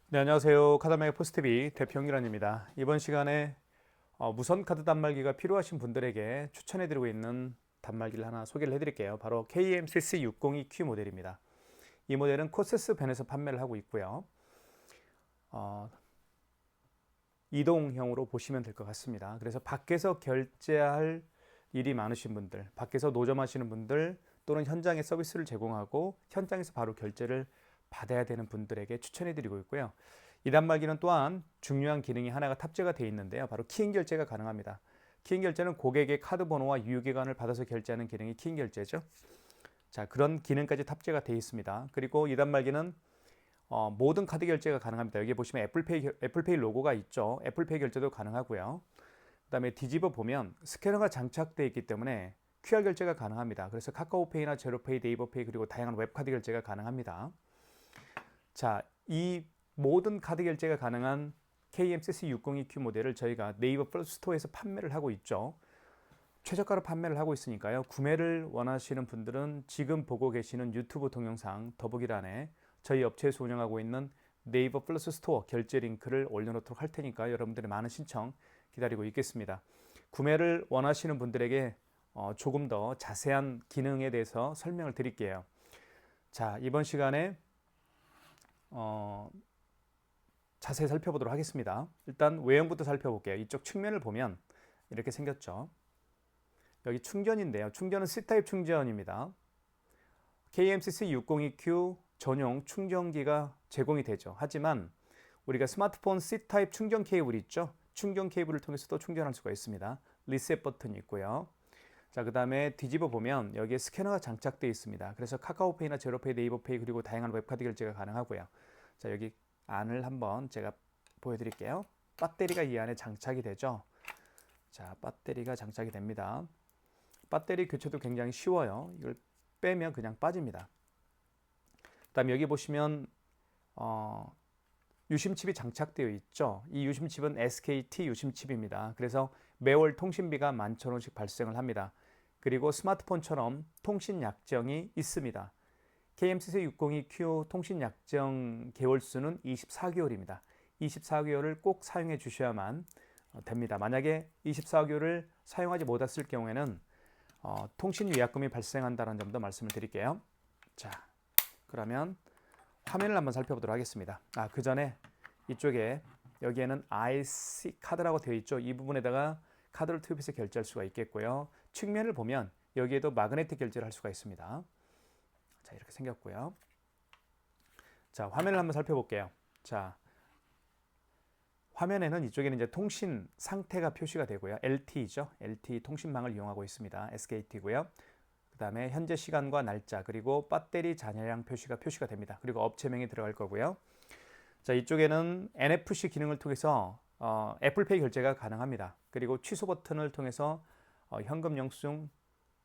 네, 안녕하세요. 카드마의 포스트비 대표 홍기란입니다. 이번 시간에 무선 카드 단말기가 필요하신 분들에게 추천해드리고 있는 단말기를 하나 소개를 해드릴게요. 바로 KMCC602Q 모델입니다. 이 모델은 코세스 벤에서 판매를 하고 있고요. 어, 이동형으로 보시면 될 것 같습니다. 그래서 밖에서 결제할 일이 많으신 분들, 밖에서 노점하시는 분들 또는 현장에 서비스를 제공하고 현장에서 바로 결제를 받아야 되는 분들에게 추천해드리고 있고요. 이 단말기는 또한 중요한 기능이 하나가 탑재가 되어 있는데요. 바로 키인 결제가 가능합니다. 키인 결제는 고객의 카드 번호와 유효기간을 받아서 결제하는 기능이 키인 결제죠. 자, 그런 기능까지 탑재가 되어 있습니다. 그리고 이 단말기는 모든 카드 결제가 가능합니다. 여기 보시면 애플페이 로고가 있죠. 애플페이 결제도 가능하고요. 그다음에 뒤집어 보면 스캐너가 장착되어 있기 때문에 QR 결제가 가능합니다. 그래서 카카오페이나 제로페이, 네이버페이 그리고 다양한 웹카드 결제가 가능합니다. 자, 이 모든 카드 결제가 가능한 KMCC602Q 모델을 저희가 네이버 플러스 스토어에서 판매를 하고 있죠. 최저가로 판매를 하고 있으니까요. 구매를 원하시는 분들은 지금 보고 계시는 유튜브 동영상 더보기란에 저희 업체에서 운영하고 있는 네이버 플러스 스토어 결제 링크를 올려놓도록 할 테니까 여러분들의 많은 신청 기다리고 있겠습니다. 구매를 원하시는 분들에게 조금 더 자세한 기능에 대해서 설명을 드릴게요. 자, 이번 시간에 자세히 살펴보도록 하겠습니다. 일단 외형부터 살펴볼게요. 이쪽 측면을 보면 이렇게 생겼죠. 여기 충전인데요. 충전은 C타입 충전입니다. KMCC602Q 전용 충전기가 제공이 되죠. 하지만 우리가 스마트폰 C타입 충전 케이블 있죠. 충전 케이블을 통해서도 충전할 수가 있습니다. 리셋 버튼이 있고요. 자, 그 다음에 뒤집어 보면 여기에 스캐너가 장착되어 있습니다. 그래서 카카오페이나 제로페이, 네이버페이 그리고 다양한 웹카드 결제가 가능하고요. 자, 여기 안을 한번 제가 보여드릴게요. 배터리가 이 안에 장착이 되죠. 자, 배터리가 장착이 됩니다. 배터리 교체도 굉장히 쉬워요. 이걸 빼면 그냥 빠집니다. 그다음 여기 보시면 유심칩이 장착되어 있죠. 이 유심칩은 SKT 유심칩입니다. 그래서 매월 통신비가 11,000원씩 발생을 합니다. 그리고 스마트폰처럼 통신 약정이 있습니다. KMCC602Q 통신 약정 개월수는 24개월입니다. 24개월을 꼭 사용해 주셔야만 됩니다. 만약에 24개월을 사용하지 못했을 경우에는 통신 위약금이 발생한다는 점도 말씀을 드릴게요. 자, 그러면 화면을 한번 살펴보도록 하겠습니다. 그 전에 이쪽에 여기에는 IC 카드라고 되어 있죠. 이 부분에다가 카드를 투입해서 결제할 수가 있겠고요. 측면을 보면 여기에도 마그네틱 결제를 할 수가 있습니다. 자, 이렇게 생겼고요. 자, 화면을 한번 살펴볼게요. 자, 화면에는 이쪽에는 이제 통신 상태가 표시가 되고요. LTE죠. LTE 통신망을 이용하고 있습니다. SKT고요. 그 다음에 현재 시간과 날짜 그리고 배터리 잔여량 표시가 됩니다. 그리고 업체명이 들어갈 거고요. 자, 이쪽에는 NFC 기능을 통해서 애플페이 결제가 가능합니다. 그리고 취소 버튼을 통해서 현금 영수증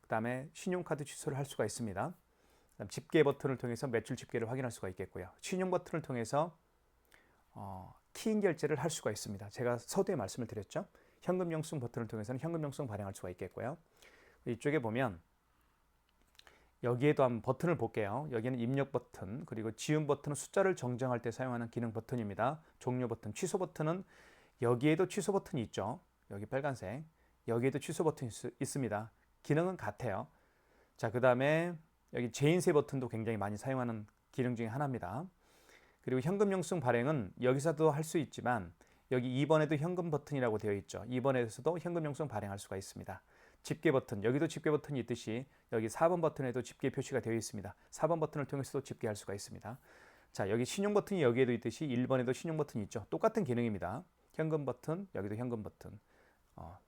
그 다음에 신용카드 취소를 할 수가 있습니다. 그다음 집계 버튼을 통해서 매출 집계를 확인할 수가 있겠고요. 신용 버튼을 통해서 키인 결제를 할 수가 있습니다. 제가 서두에 말씀을 드렸죠. 현금 영수증 버튼을 통해서는 현금 영수증 발행할 수가 있겠고요. 이쪽에 보면 여기에도 한번 버튼을 볼게요. 여기는 입력 버튼, 그리고 지운 버튼은 숫자를 정정할 때 사용하는 기능 버튼입니다. 종료 버튼, 취소 버튼은 여기에도 취소 버튼이 있죠. 여기 빨간색. 여기에도 취소 버튼이 있습니다. 기능은 같아요. 자, 그 다음에 여기 재인쇄 버튼도 굉장히 많이 사용하는 기능 중에 하나입니다. 그리고 현금 영수증 발행은 여기서도 할 수 있지만 여기 2번에도 현금 버튼이라고 되어 있죠. 2번에서도 현금 영수증 발행할 수가 있습니다. 집계 버튼, 여기도 집계 버튼이 있듯이 여기 4번 버튼에도 집계 표시가 되어 있습니다. 4번 버튼을 통해서도 집계할 수가 있습니다. 자, 여기 신용 버튼이 여기에도 있듯이 1번에도 신용 버튼이 있죠. 똑같은 기능입니다. 현금 버튼, 여기도 현금 버튼.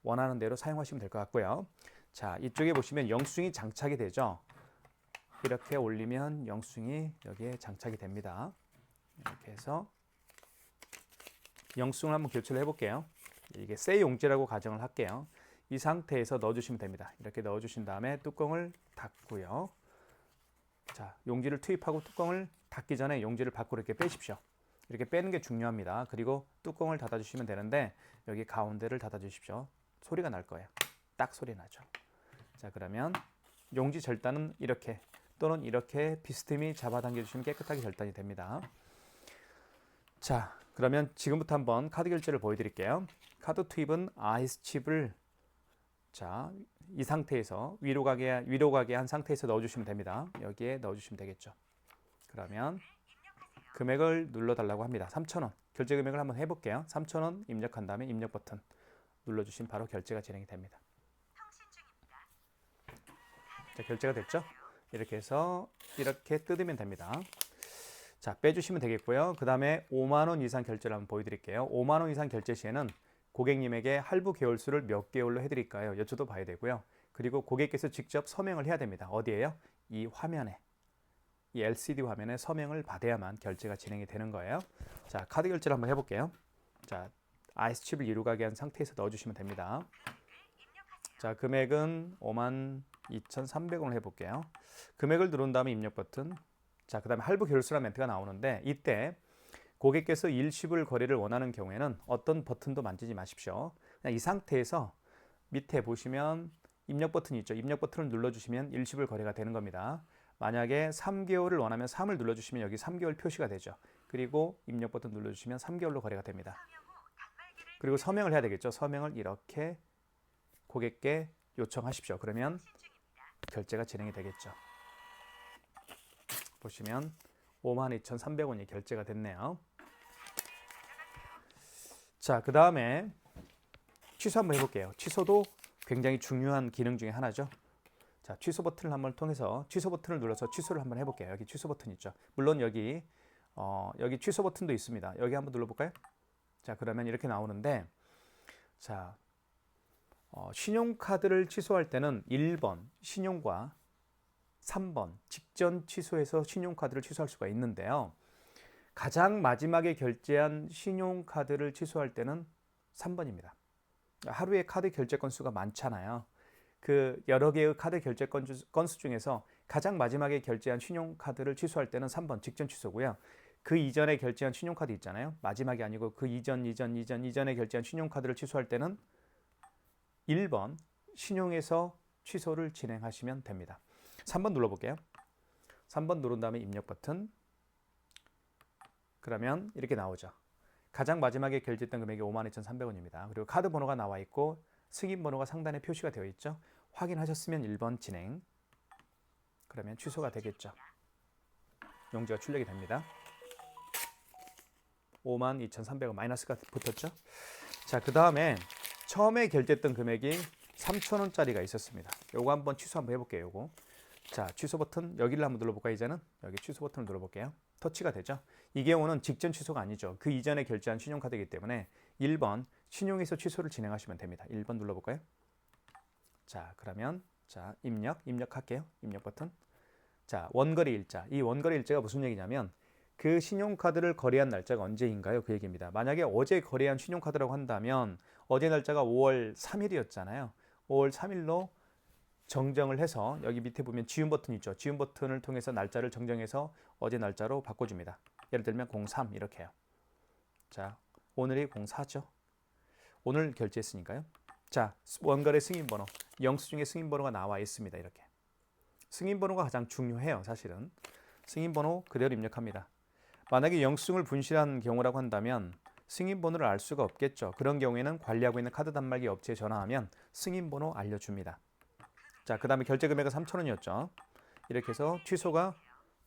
원하는 대로 사용하시면 될 것 같고요. 자, 이쪽에 보시면 영수증이 장착이 되죠. 이렇게 올리면 영수증이 여기에 장착이 됩니다. 이렇게 해서 영수증을 한번 교체를 해볼게요. 이게 새 용지라고 가정을 할게요. 이 상태에서 넣어주시면 됩니다. 이렇게 넣어주신 다음에 뚜껑을 닫고요. 자, 용지를 투입하고 뚜껑을 닫기 전에 용지를 밖으로 이렇게 빼십시오. 이렇게 빼는 게 중요합니다. 그리고 뚜껑을 닫아주시면 되는데 여기 가운데를 닫아주십시오. 소리가 날 거예요. 딱 소리 나죠. 자, 그러면 용지 절단은 이렇게 또는 이렇게 비스듬히 잡아당겨 주시면 깨끗하게 절단이 됩니다. 자, 그러면 지금부터 한번 카드 결제를 보여드릴게요. 카드 투입은 아이스 칩을 자, 이 상태에서 위로 가게 한 상태에서 넣어주시면 됩니다. 여기에 넣어주시면 되겠죠. 그러면 금액을 눌러달라고 합니다. 3,000원. 결제 금액을 한번 해볼게요. 3,000원 입력한 다음에 입력 버튼 눌러주시면 바로 결제가 진행이 됩니다. 자, 결제가 됐죠? 이렇게 해서 이렇게 뜯으면 됩니다. 자, 빼주시면 되겠고요. 그 다음에 5만 원 이상 결제를 한번 보여드릴게요. 5만 원 이상 결제 시에는 고객님에게 할부 개월수를 몇 개월로 해드릴까요? 여쭤도 봐야 되고요. 그리고 고객께서 직접 서명을 해야 됩니다. 어디에요? 이 화면에, 이 LCD 화면에 서명을 받아야만 결제가 진행이 되는 거예요. 자, 카드 결제를 한번 해볼게요. 자, 아이스칩을 이루 가게 한 상태에서 넣어주시면 됩니다. 자, 금액은 52,300원을 해볼게요. 금액을 누른 다음에 입력 버튼. 자, 그 다음에 할부 개월수라는 멘트가 나오는데 이때 고객께서 일시불 거래를 원하는 경우에는 어떤 버튼도 만지지 마십시오. 그냥 이 상태에서 밑에 보시면 입력 버튼이 있죠. 입력 버튼을 눌러주시면 일시불 거래가 되는 겁니다. 만약에 3개월을 원하면 3을 눌러주시면 여기 3개월 표시가 되죠. 그리고 입력 버튼 눌러주시면 3개월로 거래가 됩니다. 그리고 서명을 해야 되겠죠. 서명을 이렇게 고객께 요청하십시오. 그러면 결제가 진행이 되겠죠. 보시면 52,300원이 결제가 됐네요. 자, 그 다음에 취소 한번 해볼게요. 취소도 굉장히 중요한 기능 중에 하나죠. 자, 취소 버튼을 한번 통해서 취소 버튼을 눌러서 취소를 한번 해볼게요. 여기 취소 버튼 있죠. 물론 여기 취소 버튼도 있습니다. 여기 한번 눌러볼까요? 자, 그러면 이렇게 나오는데, 자, 신용카드를 취소할 때는 1번 신용과 3번 직전 취소해서 신용카드를 취소할 수가 있는데요. 가장 마지막에 결제한 신용카드를 취소할 때는 3번입니다. 하루에 카드 결제 건수가 많잖아요. 그 여러 개의 카드 결제 건수 중에서 가장 마지막에 결제한 신용카드를 취소할 때는 3번 직전 취소고요. 그 이전에 결제한 신용카드 있잖아요. 마지막이 아니고 그 이전에 결제한 신용카드를 취소할 때는 1번 신용에서 취소를 진행하시면 됩니다. 3번 눌러볼게요. 3번 누른 다음에 입력 버튼. 그러면 이렇게 나오죠. 가장 마지막에 결제했던 금액이 52,300원입니다. 그리고 카드 번호가 나와 있고 승인 번호가 상단에 표시가 되어 있죠. 확인하셨으면 1번 진행. 그러면 취소가 되겠죠. 용지가 출력이 됩니다. 52,300원 마이너스가 붙었죠. 자, 그 다음에 처음에 결제했던 금액이 3,000원짜리가 있었습니다. 요거 한번 취소 한번 해볼게요. 요거. 자, 취소 버튼 여기를 한번 눌러볼까요? 이제는 여기 취소 버튼을 눌러볼게요. 터치가 되죠. 이 경우는 직전 취소가 아니죠. 그 이전에 결제한 신용카드이기 때문에 1번 신용에서 취소를 진행하시면 됩니다. 1번 눌러볼까요? 자, 그러면 자, 입력할게요. 입력 버튼. 자, 원거래 일자. 이 원거래 일자가 무슨 얘기냐면 그 신용카드를 거래한 날짜가 언제인가요? 그 얘기입니다. 만약에 어제 거래한 신용카드라고 한다면 어제 날짜가 5월 3일이었잖아요. 5월 3일로 정정을 해서 여기 밑에 보면 지운 버튼 있죠. 지운 버튼을 통해서 날짜를 정정해서 어제 날짜로 바꿔줍니다. 예를 들면 03 이렇게요. 자, 오늘이 04죠. 오늘 결제했으니까요. 자, 원거래 승인번호. 영수증에 승인번호가 나와 있습니다. 이렇게. 승인번호가 가장 중요해요. 사실은. 승인번호 그대로 입력합니다. 만약에 영수증을 분실한 경우라고 한다면 승인번호를 알 수가 없겠죠. 그런 경우에는 관리하고 있는 카드 단말기 업체에 전화하면 승인번호 알려줍니다. 자, 그 다음에 결제 금액은 3,000원이었죠. 이렇게 해서 취소가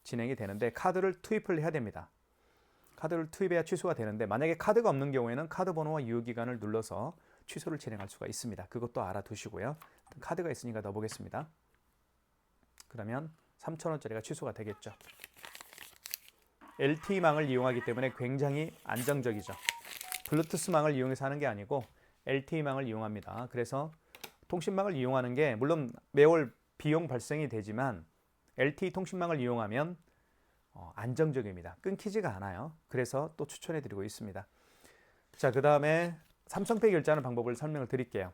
진행이 되는데 카드를 투입을 해야 됩니다. 카드를 투입해야 취소가 되는데 만약에 카드가 없는 경우에는 카드 번호와 유효기간을 눌러서 취소를 진행할 수가 있습니다. 그것도 알아두시고요. 카드가 있으니까 넣어보겠습니다. 그러면 3,000원짜리가 취소가 되겠죠. LTE망을 이용하기 때문에 굉장히 안정적이죠. 블루투스망을 이용해서 하는 게 아니고 LTE망을 이용합니다. 그래서 통신망을 이용하는 게 물론 매월 비용 발생이 되지만 LTE 통신망을 이용하면 안정적입니다. 끊기지가 않아요. 그래서 또 추천해 드리고 있습니다. 자, 그 다음에 삼성페이 결제하는 방법을 설명을 드릴게요.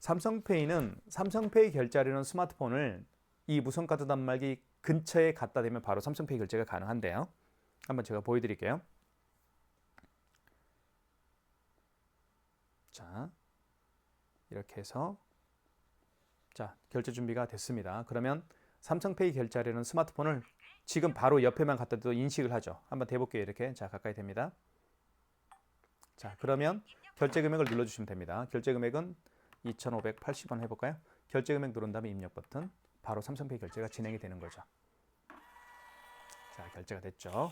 삼성페이는 삼성페이 결제하려는 스마트폰을 이 무선카드 단말기 근처에 갖다 대면 바로 삼성페이 결제가 가능한데요. 한번 제가 보여드릴게요. 자, 이렇게 해서 자, 결제 준비가 됐습니다. 그러면 삼성페이 결제하려는 스마트폰을 지금 바로 옆에만 갖다 둬도 인식을 하죠. 한번 대볼게요. 이렇게. 자, 가까이 됩니다. 자, 그러면 결제 금액을 눌러주시면 됩니다. 결제 금액은 2,580원 해볼까요? 결제 금액 누른 다음에 입력 버튼. 바로 삼성페이 결제가 진행이 되는 거죠. 자, 결제가 됐죠.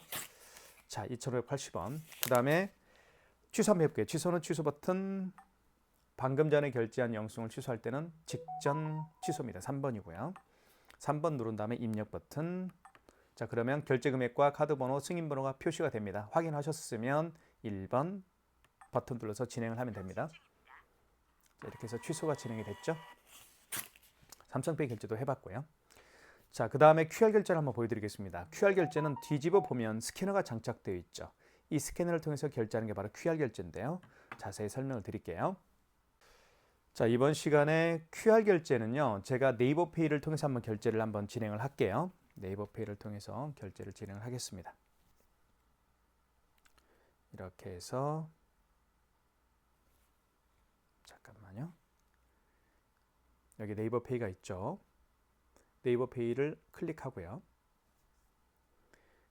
자, 2,580원. 그 다음에 취소 한번 해볼게요. 취소는 취소 버튼. 방금 전에 결제한 영수증을 취소할 때는 직전 취소입니다. 3번이고요. 3번 누른 다음에 입력 버튼. 자, 그러면 결제 금액과 카드 번호, 승인 번호가 표시가 됩니다. 확인하셨으면 1번 버튼 눌러서 진행을 하면 됩니다. 자, 이렇게 해서 취소가 진행이 됐죠. 삼성페이 결제도 해봤고요. 자, 그 다음에 QR 결제를 한번 보여드리겠습니다. QR 결제는 뒤집어 보면 스캐너가 장착되어 있죠. 이 스캐너를 통해서 결제하는 게 바로 QR 결제인데요. 자세히 설명을 드릴게요. 자, 이번 시간에 QR 결제는요, 제가 네이버페이를 통해서 한번 결제를 한번 진행을 할게요. 네이버페이를 통해서 결제를 진행을 하겠습니다. 이렇게 해서 잠깐만요. 여기 네이버페이가 있죠. 네이버페이를 클릭하고요.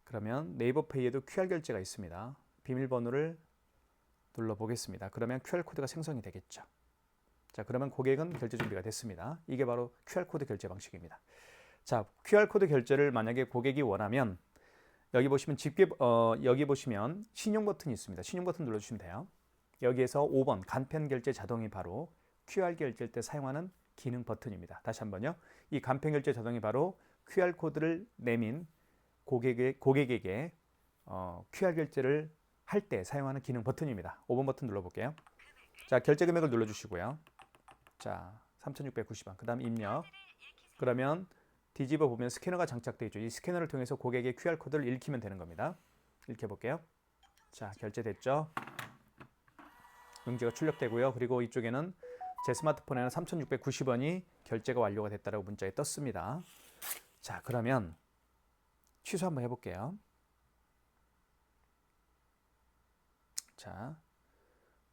그러면 네이버페이에도 QR 결제가 있습니다. 비밀번호를 눌러보겠습니다. 그러면 QR코드가 생성이 되겠죠. 자, 그러면 고객은 결제 준비가 됐습니다. 이게 바로 QR코드 결제 방식입니다. 자, QR코드 결제를 만약에 고객이 원하면 여기 보시면 여기 보시면 신용 버튼이 있습니다. 신용 버튼 눌러주시면 돼요. 여기에서 5번 간편 결제 자동이 바로 QR 결제일 때 사용하는 기능 버튼입니다. 다시 한번요. 이 간편 결제 자동이 바로 QR코드를 내민 고객에게 QR 결제를 할 때 사용하는 기능 버튼입니다. 5번 버튼 눌러볼게요. 자, 결제 금액을 눌러주시고요. 자, 3,690원. 그 다음 입력. 그러면 뒤집어 보면 스캐너가 장착되어 있죠. 이 스캐너를 통해서 고객의 QR코드를 읽히면 되는 겁니다. 읽혀볼게요. 자, 결제됐죠. 용지가 출력되고요. 그리고 이쪽에는 제 스마트폰에는 3,690원이 결제가 완료가 됐다고 문자에 떴습니다. 자, 그러면 취소 한번 해볼게요. 자,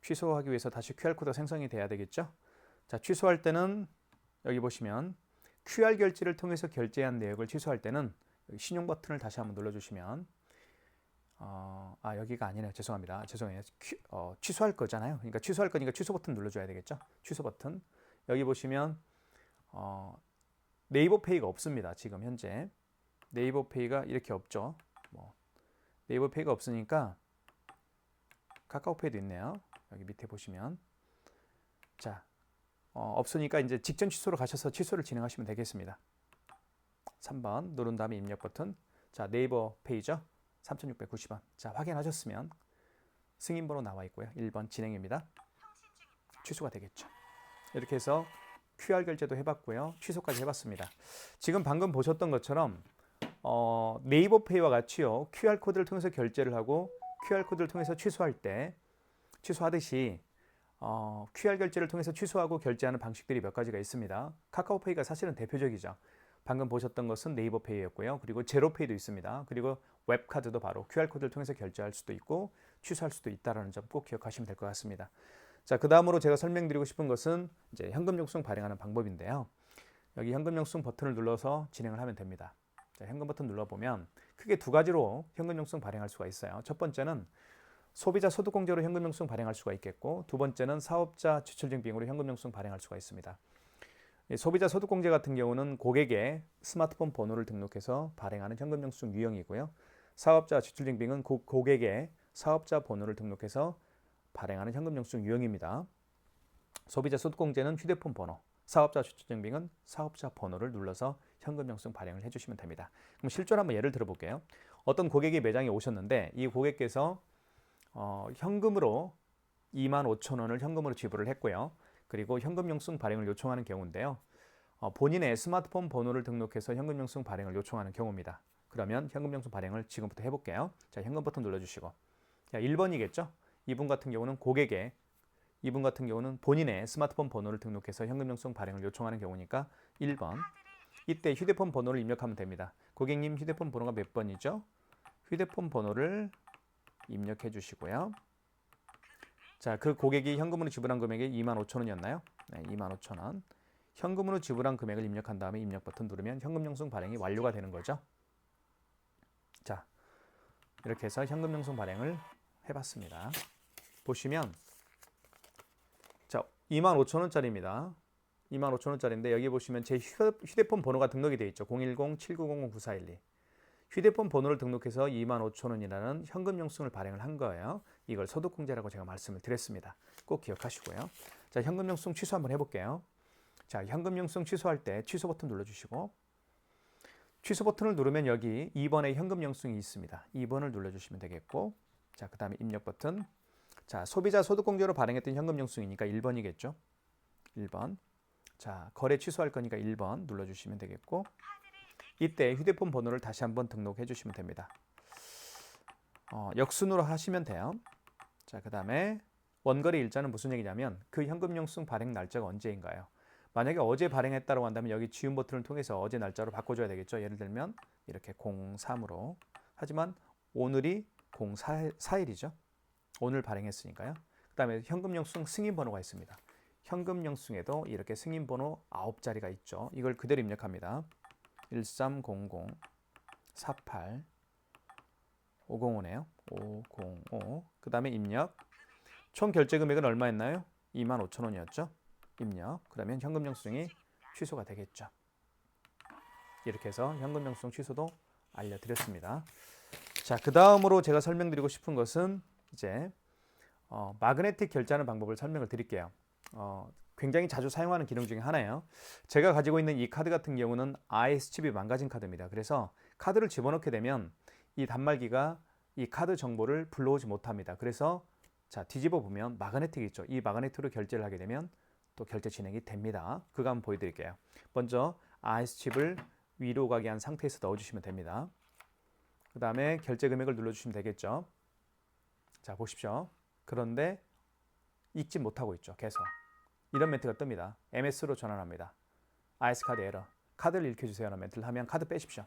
취소하기 위해서 다시 QR코드가 생성이 돼야 되겠죠. 자, 취소할 때는 여기 보시면 QR 결제를 통해서 결제한 내역을 취소할 때는 신용 버튼을 다시 한번 눌러주시면 여기가 아니네요. 죄송합니다. 죄송해요. 취소할 거잖아요. 그러니까 취소할 거니까 취소 버튼 눌러줘야 되겠죠. 취소 버튼. 여기 보시면 네이버페이가 없습니다. 지금 현재 네이버페이가 이렇게 없죠. 네이버페이가 없으니까 카카오페이도 있네요. 여기 밑에 보시면 자, 없으니까 이제 직전 취소로 가셔서 취소를 진행하시면 되겠습니다. 3번 누른 다음에 입력 버튼. 자, 네이버 페이죠. 3,690원. 자, 확인하셨으면 승인번호 나와 있고요. 1번 진행입니다. 취소가 되겠죠. 이렇게 해서 QR 결제도 해봤고요. 취소까지 해봤습니다. 지금 방금 보셨던 것처럼 네이버페이와 같이요. QR코드를 통해서 결제를 하고 QR코드를 통해서 취소하듯이 QR 결제를 통해서 취소하고 결제하는 방식들이 몇 가지가 있습니다. 카카오페이가 사실은 대표적이죠. 방금 보셨던 것은 네이버페이였고요. 그리고 제로페이도 있습니다. 그리고 웹카드도 바로 QR코드를 통해서 결제할 수도 있고 취소할 수도 있다는 점 꼭 기억하시면 될 것 같습니다. 자, 그 다음으로 제가 설명드리고 싶은 것은 이제 현금 영수증 발행하는 방법인데요. 여기 현금 영수증 버튼을 눌러서 진행을 하면 됩니다. 자, 현금 버튼 눌러보면 크게 두 가지로 현금 영수증 발행할 수가 있어요. 첫 번째는 소비자 소득공제로 현금 영수증 발행할 수가 있겠고, 두 번째는 사업자 지출증빙으로 현금 영수증 발행할 수가 있습니다. 소비자 소득공제 같은 경우는 고객의 스마트폰 번호를 등록해서 발행하는 현금 영수증 유형이고요. 사업자 지출증빙은 고객의 사업자 번호를 등록해서 발행하는 현금 영수증 유형입니다. 소비자 소득공제는 휴대폰 번호, 사업자 지출증빙은 사업자 번호를 눌러서 현금 영수증 발행을 해주시면 됩니다. 그럼 실제로 한번 예를 들어볼게요. 어떤 고객이 매장에 오셨는데 이 고객께서 현금으로 25,000원을 현금으로 지불을 했고요. 그리고 현금 영수증 발행을 요청하는 경우인데요. 본인의 스마트폰 번호를 등록해서 현금 영수증 발행을 요청하는 경우입니다. 그러면 현금 영수증 발행을 지금부터 해볼게요. 자, 현금 버튼 눌러주시고. 자, 1번이겠죠? 이분 같은 경우는 본인의 스마트폰 번호를 등록해서 현금 영수증 발행을 요청하는 경우니까 1번. 이때 휴대폰 번호를 입력하면 됩니다. 고객님 휴대폰 번호가 몇 번이죠? 휴대폰 번호를 입력해 주시고요. 자, 그 고객이 현금으로 지불한 금액이 25,000원이었나요? 네, 25,000원. 현금으로 지불한 금액을 입력한 다음에 입력 버튼 누르면 현금 영수증 발행이 완료가 되는 거죠. 이렇게 해서 현금 영수증 발행을 해봤습니다. 보시면 자 25,000원짜리입니다. 25,000원짜리인데 여기 보시면 제 휴대폰 번호가 등록이 되어 있죠. 010-7900-9412. 휴대폰 번호를 등록해서 25,000원이라는 현금 영수증을 발행을 한 거예요. 이걸 소득공제라고 제가 말씀을 드렸습니다. 꼭 기억하시고요. 자, 현금 영수증 취소 한번 해볼게요. 자, 현금 영수증 취소할 때 취소 버튼 눌러주시고 취소 버튼을 누르면 여기 2번에 현금 영수증이 있습니다. 2번을 눌러주시면 되겠고 자, 그 다음에 입력 버튼 자, 소비자 소득공제로 발행했던 현금 영수증이니까 1번이겠죠. 1번 자, 거래 취소할 거니까 1번 눌러주시면 되겠고 이때 휴대폰 번호를 다시 한번 등록해 주시면 됩니다. 역순으로 하시면 돼요. 자, 그 다음에 원거래 일자는 무슨 얘기냐면 그 현금 영수증 발행 날짜가 언제인가요? 만약에 어제 발행했다고 한다면 여기 지운 버튼을 통해서 어제 날짜로 바꿔줘야 되겠죠. 예를 들면 이렇게 03으로 하지만 오늘이 04일이죠. 오늘 발행했으니까요. 그 다음에 현금 영수증 승인 번호가 있습니다. 현금 영수증에도 이렇게 승인 번호 9자리가 있죠. 이걸 그대로 입력합니다. 130048 505네요. 505. 그 다음에 입력. 총 결제 금액은 얼마였나요? 25,000원이었죠. 입력. 그러면 현금 영수증이 취소가 되겠죠. 이렇게 해서 현금 영수증 취소도 알려드렸습니다. 자, 그 다음으로 제가 설명드리고 싶은 것은 이제 마그네틱 결제하는 방법을 설명을 드릴게요. 굉장히 자주 사용하는 기능 중에 하나예요. 제가 가지고 있는 이 카드 같은 경우는 IS칩이 망가진 카드입니다. 그래서 카드를 집어넣게 되면 이 단말기가 이 카드 정보를 불러오지 못합니다. 그래서 자, 뒤집어 보면 마그네틱이 있죠. 이 마그네틱으로 결제를 하게 되면 또 결제 진행이 됩니다. 그거 한번 보여드릴게요. 먼저 IS칩을 위로 가게 한 상태에서 넣어주시면 됩니다. 그 다음에 결제 금액을 눌러주시면 되겠죠. 자, 보십시오. 그런데 읽지 못하고 있죠. 계속. 이런 멘트가 뜹니다. MS로 전환합니다. IS카드 에러. 카드를 읽혀주세요 라는 멘트를 하면 카드 빼십시오.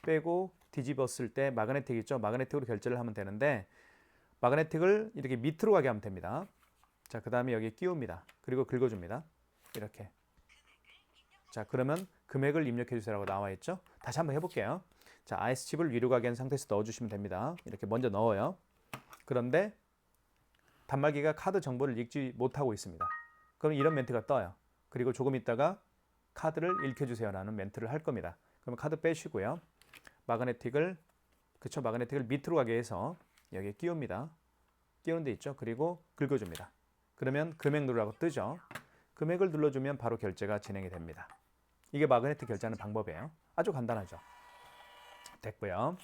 빼고 뒤집었을 때 마그네틱 있죠. 마그네틱으로 결제를 하면 되는데 마그네틱을 이렇게 밑으로 가게 하면 됩니다. 자, 그 다음에 여기 끼웁니다. 그리고 긁어줍니다. 이렇게. 자, 그러면 금액을 입력해주세요라고 나와 있죠. 다시 한번 해볼게요. 자, IS칩을 위로 가게 한 상태에서 넣어주시면 됩니다. 이렇게 먼저 넣어요. 그런데 단말기가 카드 정보를 읽지 못하고 있습니다. 그럼 이런 멘트가 떠요. 그리고 조금 있다가 카드를 읽혀주세요라는 멘트를 할 겁니다. 그럼 카드 빼시고요. 마그네틱을 밑으로 가게 해서 여기에 끼웁니다. 끼우는 데 있죠. 그리고 긁어줍니다. 그러면 금액 누르라고 뜨죠. 금액을 눌러주면 바로 결제가 진행이 됩니다. 이게 마그네틱 결제하는 방법이에요. 아주 간단하죠. 됐고요.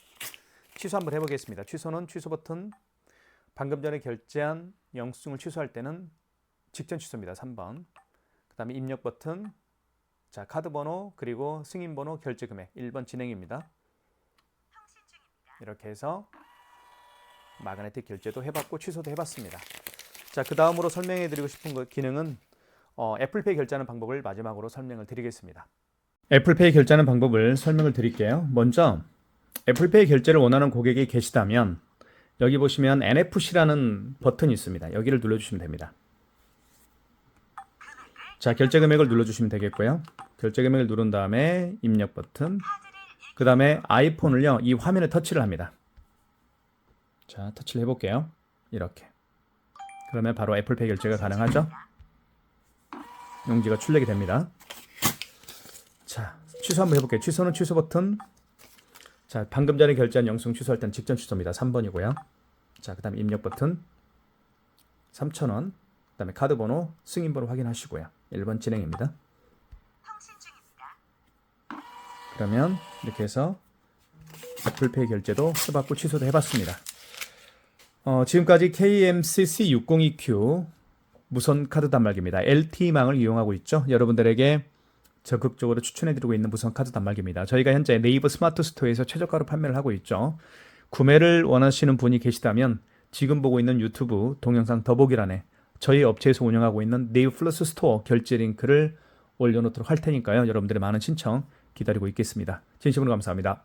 취소 한번 해보겠습니다. 취소는 취소 버튼. 방금 전에 결제한 영수증을 취소할 때는 직전 취소입니다. 3번. 그 다음에 입력 버튼. 자, 카드 번호 그리고 승인 번호 결제 금액 1번 진행입니다. 이렇게 해서 마그네틱 결제도 해봤고 취소도 해봤습니다. 자, 그 다음으로 설명해 드리고 싶은 기능은 애플페이 결제하는 방법을 마지막으로 설명을 드리겠습니다. 애플페이 결제하는 방법을 설명을 드릴게요. 먼저 애플페이 결제를 원하는 고객이 계시다면 여기 보시면 NFC라는 버튼이 있습니다. 여기를 눌러주시면 됩니다. 자, 결제 금액을 눌러주시면 되겠고요. 결제 금액을 누른 다음에 입력 버튼. 그 다음에 아이폰을요, 이 화면에 터치를 합니다. 자, 터치를 해볼게요. 이렇게. 그러면 바로 애플페이 결제가 가능하죠. 용지가 출력이 됩니다. 자, 취소 한번 해볼게요. 취소는 취소 버튼. 자, 방금 전에 결제한 영수증 취소할 때는 직전 취소입니다. 3번이고요. 자, 그 다음에 입력 버튼 3,000원. 그 다음에 카드 번호, 승인 번호 확인하시고요. 1번 진행입니다. 그러면 이렇게 해서 애플페이 결제도 해봤고 취소도 해봤습니다. 지금까지 KMCC602Q 무선 카드 단말기입니다. LTE망을 이용하고 있죠. 여러분들에게 적극적으로 추천해드리고 있는 무선 카드 단말기입니다. 저희가 현재 네이버 스마트 스토어에서 최저가로 판매를 하고 있죠. 구매를 원하시는 분이 계시다면 지금 보고 있는 유튜브 동영상 더보기란에 저희 업체에서 운영하고 있는 네이버 플러스 스토어 결제 링크를 올려놓도록 할 테니까요. 여러분들의 많은 신청 기다리고 있겠습니다. 진심으로 감사합니다.